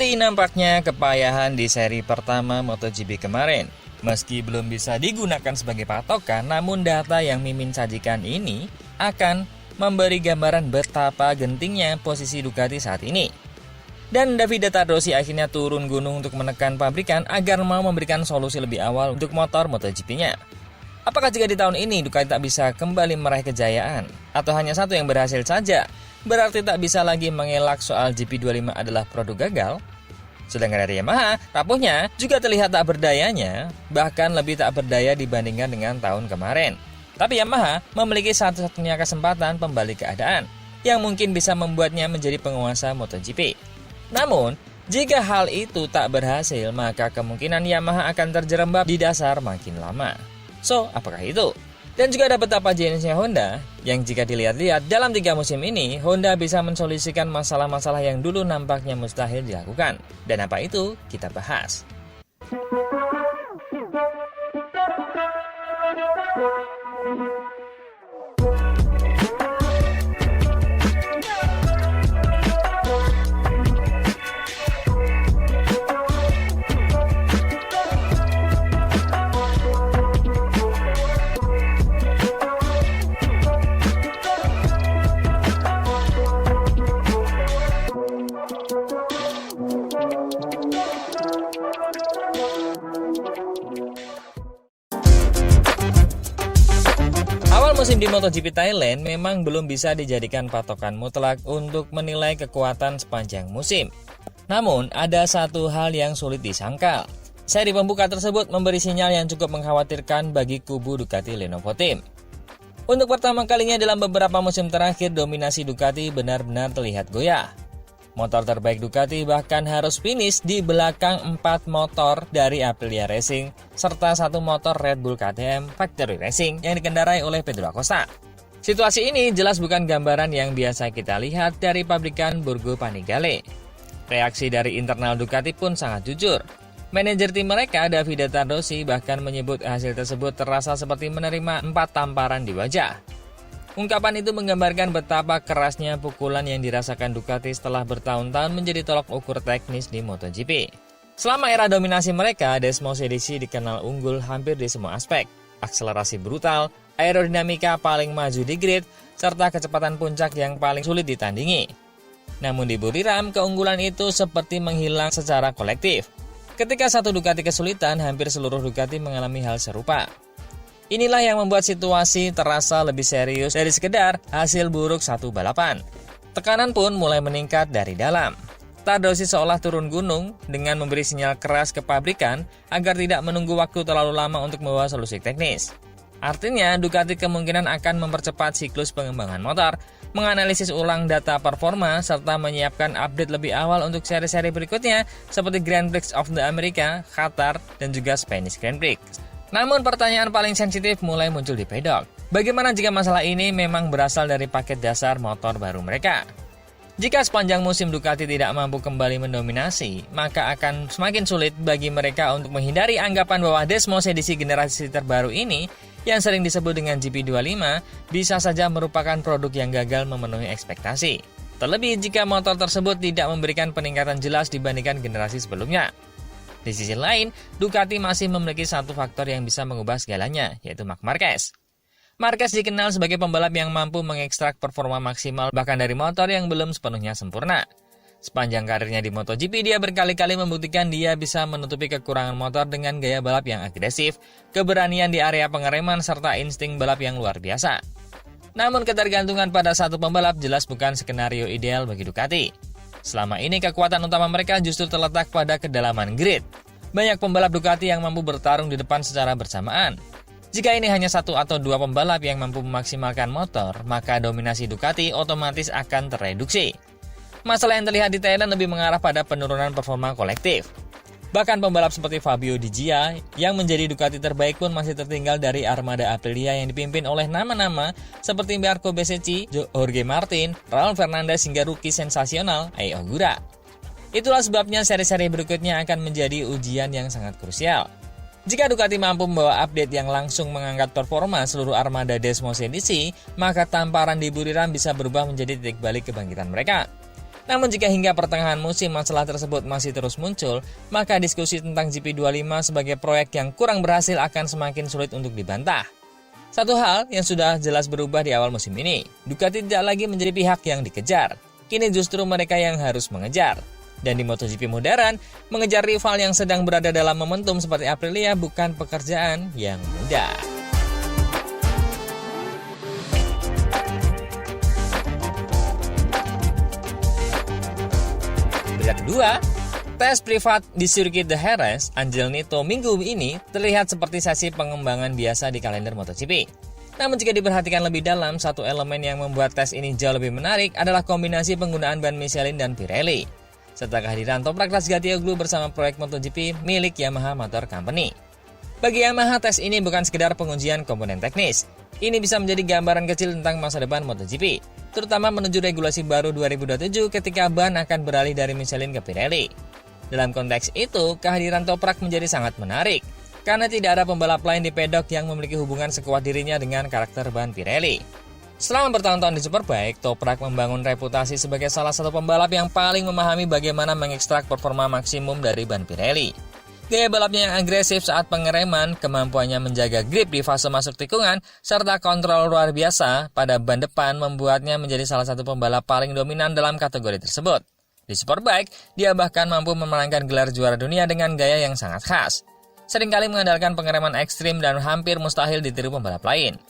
Ducati nampaknya kepayahan di seri pertama MotoGP kemarin. Meski belum bisa digunakan sebagai patokan, namun data yang Mimin sajikan ini akan memberi gambaran betapa gentingnya posisi Ducati saat ini. Dan Davide Tardossi akhirnya turun gunung untuk menekan pabrikan agar mau memberikan solusi lebih awal untuk motor MotoGP-nya. Apakah jika di tahun ini Ducati tak bisa kembali meraih kejayaan? Atau hanya satu yang berhasil saja? Berarti tak bisa lagi mengelak soal GP25 adalah produk gagal? Sedangkan dari Yamaha, rapuhnya juga terlihat tak berdayanya, bahkan lebih tak berdaya dibandingkan dengan tahun kemarin. Tapi Yamaha memiliki satu-satunya kesempatan pembalik keadaan, yang mungkin bisa membuatnya menjadi penguasa MotoGP. Namun, jika hal itu tak berhasil, maka kemungkinan Yamaha akan terjerembab di dasar makin lama. So, apakah itu? Dan juga ada betapa jeniusnya Honda, yang jika dilihat-lihat dalam 3 musim ini, Honda bisa mensolusikan masalah-masalah yang dulu nampaknya mustahil dilakukan. Dan apa itu? Kita bahas. Musim di MotoGP Thailand memang belum bisa dijadikan patokan mutlak untuk menilai kekuatan sepanjang musim. Namun, ada satu hal yang sulit disangkal. Seri pembuka tersebut memberi sinyal yang cukup mengkhawatirkan bagi kubu Ducati Lenovo Team. Untuk pertama kalinya dalam beberapa musim terakhir, dominasi Ducati benar-benar terlihat goyah. Motor terbaik Ducati bahkan harus finish di belakang 4 motor dari Aprilia Racing serta 1 motor Red Bull KTM Factory Racing yang dikendarai oleh Pedro Acosta. Situasi ini jelas bukan gambaran yang biasa kita lihat dari pabrikan Borgo Panigale. Reaksi dari internal Ducati pun sangat jujur. Manajer tim mereka, Davide Tardossi, bahkan menyebut hasil tersebut terasa seperti menerima 4 tamparan di wajah. Ungkapan itu menggambarkan betapa kerasnya pukulan yang dirasakan Ducati setelah bertahun-tahun menjadi tolak ukur teknis di MotoGP. Selama era dominasi mereka, Desmos Edisi dikenal unggul hampir di semua aspek. Akselerasi brutal, aerodinamika paling maju di grid, serta kecepatan puncak yang paling sulit ditandingi. Namun di Buriram, keunggulan itu seperti menghilang secara kolektif. Ketika satu Ducati kesulitan, hampir seluruh Ducati mengalami hal serupa. Inilah yang membuat situasi terasa lebih serius dari sekedar hasil buruk satu balapan. Tekanan pun mulai meningkat dari dalam. Tardossi seolah turun gunung dengan memberi sinyal keras ke pabrikan agar tidak menunggu waktu terlalu lama untuk membawa solusi teknis. Artinya, Ducati kemungkinan akan mempercepat siklus pengembangan motor, menganalisis ulang data performa, serta menyiapkan update lebih awal untuk seri-seri berikutnya seperti Grand Prix of the America, Qatar, dan juga Spanish Grand Prix. Namun pertanyaan paling sensitif mulai muncul di pedok. Bagaimana jika masalah ini memang berasal dari paket dasar motor baru mereka? Jika sepanjang musim Ducati tidak mampu kembali mendominasi, maka akan semakin sulit bagi mereka untuk menghindari anggapan bahwa Desmos edisi generasi terbaru ini, yang sering disebut dengan GP25, bisa saja merupakan produk yang gagal memenuhi ekspektasi. Terlebih jika motor tersebut tidak memberikan peningkatan jelas dibandingkan generasi sebelumnya. Di sisi lain, Ducati masih memiliki satu faktor yang bisa mengubah segalanya, yaitu Marc Marquez. Marquez dikenal sebagai pembalap yang mampu mengekstrak performa maksimal bahkan dari motor yang belum sepenuhnya sempurna. Sepanjang karirnya di MotoGP, dia berkali-kali membuktikan dia bisa menutupi kekurangan motor dengan gaya balap yang agresif, keberanian di area pengereman, serta insting balap yang luar biasa. Namun ketergantungan pada satu pembalap jelas bukan skenario ideal bagi Ducati. Selama ini kekuatan utama mereka justru terletak pada kedalaman grid. Banyak pembalap Ducati yang mampu bertarung di depan secara bersamaan. Jika ini hanya 1 atau 2 pembalap yang mampu memaksimalkan motor, maka dominasi Ducati otomatis akan tereduksi. Masalah yang terlihat di Thailand lebih mengarah pada penurunan performa kolektif. Bahkan pembalap seperti Fabio Di Gia yang menjadi Ducati terbaik pun masih tertinggal dari armada Aprilia yang dipimpin oleh nama-nama seperti Marco Bezzecchi, Jorge Martin, Raul Fernandez hingga rookie sensasional Ai Ogura. Itulah sebabnya seri-seri berikutnya akan menjadi ujian yang sangat krusial. Jika Ducati mampu membawa update yang langsung mengangkat performa seluruh armada Desmos edisi, maka tamparan di Buriram bisa berubah menjadi titik balik kebangkitan mereka. Namun jika hingga pertengahan musim masalah tersebut masih terus muncul, maka diskusi tentang GP25 sebagai proyek yang kurang berhasil akan semakin sulit untuk dibantah. Satu hal yang sudah jelas berubah di awal musim ini, Ducati tidak lagi menjadi pihak yang dikejar. Kini justru mereka yang harus mengejar. Dan di MotoGP modern, mengejar rival yang sedang berada dalam momentum seperti Aprilia bukan pekerjaan yang mudah. Berita kedua, tes privat di sirkuit The Jerez, Angel Nieto minggu ini terlihat seperti sesi pengembangan biasa di kalender MotoGP. Namun jika diperhatikan lebih dalam, satu elemen yang membuat tes ini jauh lebih menarik adalah kombinasi penggunaan ban Michelin dan Pirelli, serta kehadiran Toprak Razgatlioglu bersama proyek MotoGP milik Yamaha Motor Company. Bagi Yamaha, tes ini bukan sekedar pengujian komponen teknis. Ini bisa menjadi gambaran kecil tentang masa depan MotoGP, terutama menuju regulasi baru 2027 ketika ban akan beralih dari Michelin ke Pirelli. Dalam konteks itu, kehadiran Toprak menjadi sangat menarik, karena tidak ada pembalap lain di pedok yang memiliki hubungan sekuat dirinya dengan karakter ban Pirelli. Selama bertahun-tahun di Superbike, Toprak membangun reputasi sebagai salah satu pembalap yang paling memahami bagaimana mengekstrak performa maksimum dari ban Pirelli. Gaya balapnya yang agresif saat pengereman, kemampuannya menjaga grip di fase masuk tikungan, serta kontrol luar biasa pada ban depan membuatnya menjadi salah satu pembalap paling dominan dalam kategori tersebut. Di Superbike, dia bahkan mampu memenangkan gelar juara dunia dengan gaya yang sangat khas. Seringkali mengandalkan pengereman ekstrim dan hampir mustahil ditiru pembalap lain.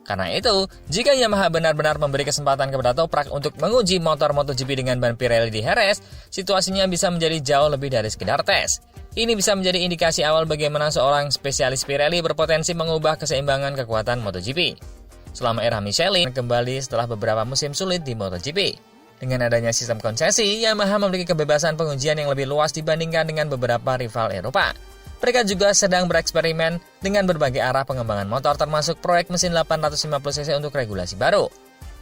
Karena itu, jika Yamaha benar-benar memberi kesempatan kepada Toprak untuk menguji motor MotoGP dengan ban Pirelli di Jerez, situasinya bisa menjadi jauh lebih dari sekedar tes. Ini bisa menjadi indikasi awal bagaimana seorang spesialis Pirelli berpotensi mengubah keseimbangan kekuatan MotoGP. Selama era Michelin kembali setelah beberapa musim sulit di MotoGP. Dengan adanya sistem konsesi, Yamaha memiliki kebebasan pengujian yang lebih luas dibandingkan dengan beberapa rival Eropa. Mereka juga sedang bereksperimen dengan berbagai arah pengembangan motor termasuk proyek mesin 850cc untuk regulasi baru.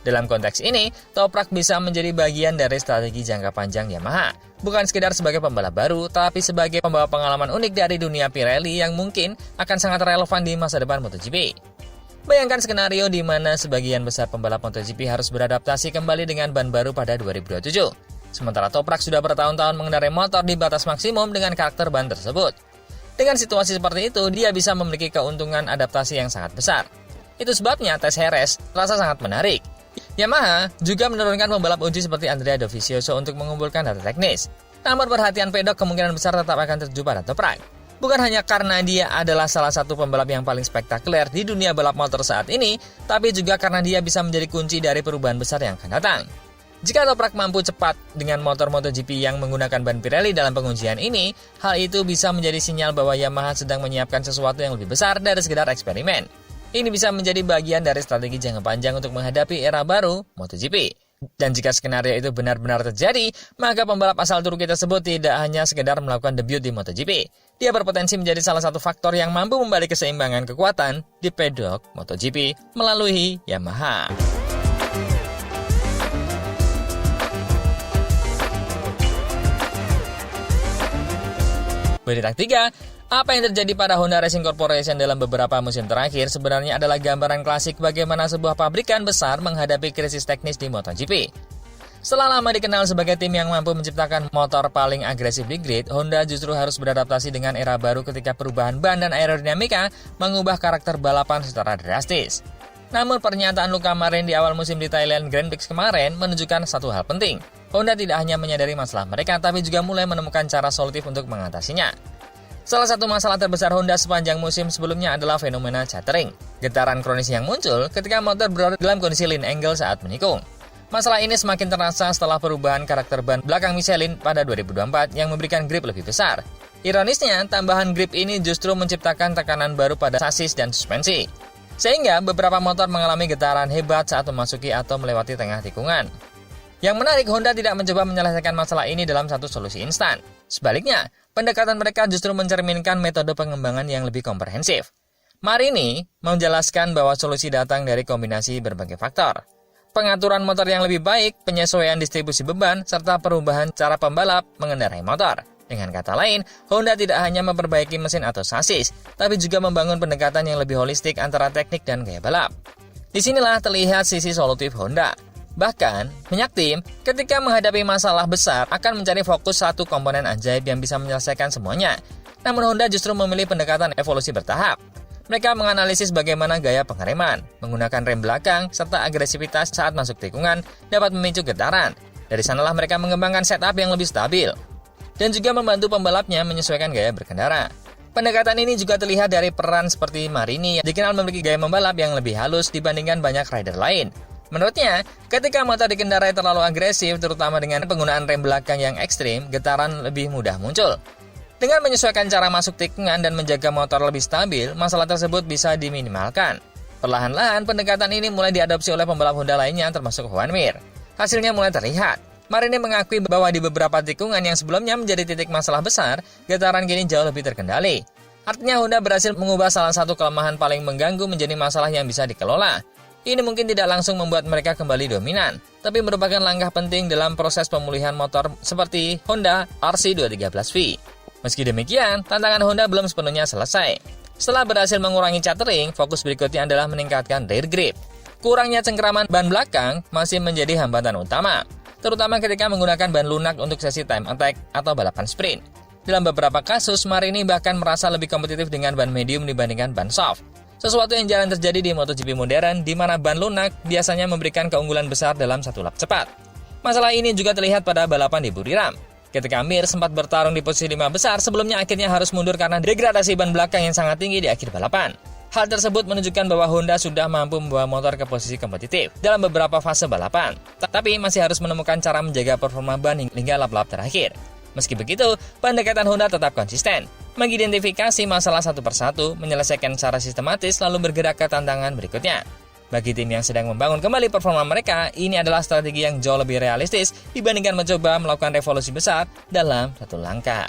Dalam konteks ini, Toprak bisa menjadi bagian dari strategi jangka panjang Yamaha. Bukan sekedar sebagai pembalap baru, tapi sebagai pembawa pengalaman unik dari dunia Pirelli yang mungkin akan sangat relevan di masa depan MotoGP. Bayangkan skenario di mana sebagian besar pembalap MotoGP harus beradaptasi kembali dengan ban baru pada 2027. Sementara Toprak sudah bertahun-tahun mengendarai motor di batas maksimum dengan karakter ban tersebut. Dengan situasi seperti itu, dia bisa memiliki keuntungan adaptasi yang sangat besar. Itu sebabnya tes Jerez terasa sangat menarik. Yamaha juga menurunkan pembalap uji seperti Andrea Dovizioso untuk mengumpulkan data teknis. Namun perhatian pedok kemungkinan besar tetap akan tertuju pada Toprak. Bukan hanya karena dia adalah salah satu pembalap yang paling spektakuler di dunia balap motor saat ini, tapi juga karena dia bisa menjadi kunci dari perubahan besar yang akan datang. Jika Toprak mampu cepat dengan motor MotoGP yang menggunakan ban Pirelli dalam pengujian ini, hal itu bisa menjadi sinyal bahwa Yamaha sedang menyiapkan sesuatu yang lebih besar dari sekedar eksperimen. Ini bisa menjadi bagian dari strategi jangka panjang untuk menghadapi era baru MotoGP. Dan jika skenario itu benar-benar terjadi, maka pembalap asal Turki tersebut tidak hanya sekedar melakukan debut di MotoGP. Dia berpotensi menjadi salah satu faktor yang mampu membalik keseimbangan kekuatan di pedok MotoGP melalui Yamaha. Berita ketiga, apa yang terjadi pada Honda Racing Corporation dalam beberapa musim terakhir sebenarnya adalah gambaran klasik bagaimana sebuah pabrikan besar menghadapi krisis teknis di MotoGP. Setelah lama dikenal sebagai tim yang mampu menciptakan motor paling agresif di grid, Honda justru harus beradaptasi dengan era baru ketika perubahan ban dan aerodinamika mengubah karakter balapan secara drastis. Namun pernyataan Luca Marin di awal musim di Thailand Grand Prix kemarin menunjukkan satu hal penting. Honda tidak hanya menyadari masalah mereka, tapi juga mulai menemukan cara solutif untuk mengatasinya. Salah satu masalah terbesar Honda sepanjang musim sebelumnya adalah fenomena chattering, getaran kronis yang muncul ketika motor berada dalam kondisi lean angle saat menikung. Masalah ini semakin terasa setelah perubahan karakter ban belakang Michelin pada 2024 yang memberikan grip lebih besar. Ironisnya, tambahan grip ini justru menciptakan tekanan baru pada sasis dan suspensi, sehingga beberapa motor mengalami getaran hebat saat memasuki atau melewati tengah tikungan. Yang menarik, Honda tidak mencoba menyelesaikan masalah ini dalam satu solusi instan. Sebaliknya, pendekatan mereka justru mencerminkan metode pengembangan yang lebih komprehensif. Marini menjelaskan bahwa solusi datang dari kombinasi berbagai faktor. Pengaturan motor yang lebih baik, penyesuaian distribusi beban, serta perubahan cara pembalap mengendarai motor. Dengan kata lain, Honda tidak hanya memperbaiki mesin atau sasis, tapi juga membangun pendekatan yang lebih holistik antara teknik dan gaya balap. Disinilah terlihat sisi solutif Honda. Bahkan, banyak tim ketika menghadapi masalah besar akan mencari fokus satu komponen ajaib yang bisa menyelesaikan semuanya. Namun Honda justru memilih pendekatan evolusi bertahap. Mereka menganalisis bagaimana gaya pengereman, menggunakan rem belakang, serta agresivitas saat masuk tikungan dapat memicu getaran. Dari sanalah mereka mengembangkan setup yang lebih stabil, dan juga membantu pembalapnya menyesuaikan gaya berkendara. Pendekatan ini juga terlihat dari peran seperti Marini yang dikenal memiliki gaya membalap yang lebih halus dibandingkan banyak rider lain. Menurutnya, ketika motor dikendarai terlalu agresif, terutama dengan penggunaan rem belakang yang ekstrim, getaran lebih mudah muncul. Dengan menyesuaikan cara masuk tikungan dan menjaga motor lebih stabil, masalah tersebut bisa diminimalkan. Perlahan-lahan, pendekatan ini mulai diadopsi oleh pembalap Honda lainnya termasuk Joan Mir. Hasilnya mulai terlihat. Marini mengakui bahwa di beberapa tikungan yang sebelumnya menjadi titik masalah besar, getaran kini jauh lebih terkendali. Artinya Honda berhasil mengubah salah satu kelemahan paling mengganggu menjadi masalah yang bisa dikelola. Ini mungkin tidak langsung membuat mereka kembali dominan, tapi merupakan langkah penting dalam proses pemulihan motor seperti Honda RC213V. Meski demikian, tantangan Honda belum sepenuhnya selesai. Setelah berhasil mengurangi catering, fokus berikutnya adalah meningkatkan rear grip. Kurangnya cengkeraman ban belakang masih menjadi hambatan utama, terutama ketika menggunakan ban lunak untuk sesi time attack atau balapan sprint. Dalam beberapa kasus, Marini bahkan merasa lebih kompetitif dengan ban medium dibandingkan ban soft. Sesuatu yang jarang terjadi di MotoGP modern, di mana ban lunak biasanya memberikan keunggulan besar dalam satu lap cepat. Masalah ini juga terlihat pada balapan di Buriram. Ketika Mir sempat bertarung di posisi 5 besar, sebelumnya akhirnya harus mundur karena degradasi ban belakang yang sangat tinggi di akhir balapan. Hal tersebut menunjukkan bahwa Honda sudah mampu membawa motor ke posisi kompetitif dalam beberapa fase balapan, tapi masih harus menemukan cara menjaga performa ban hingga lap-lap terakhir. Meski begitu, pendekatan Honda tetap konsisten, mengidentifikasi masalah satu persatu, menyelesaikan secara sistematis, lalu bergerak ke tantangan berikutnya. Bagi tim yang sedang membangun kembali performa mereka, ini adalah strategi yang jauh lebih realistis dibandingkan mencoba melakukan revolusi besar dalam satu langkah.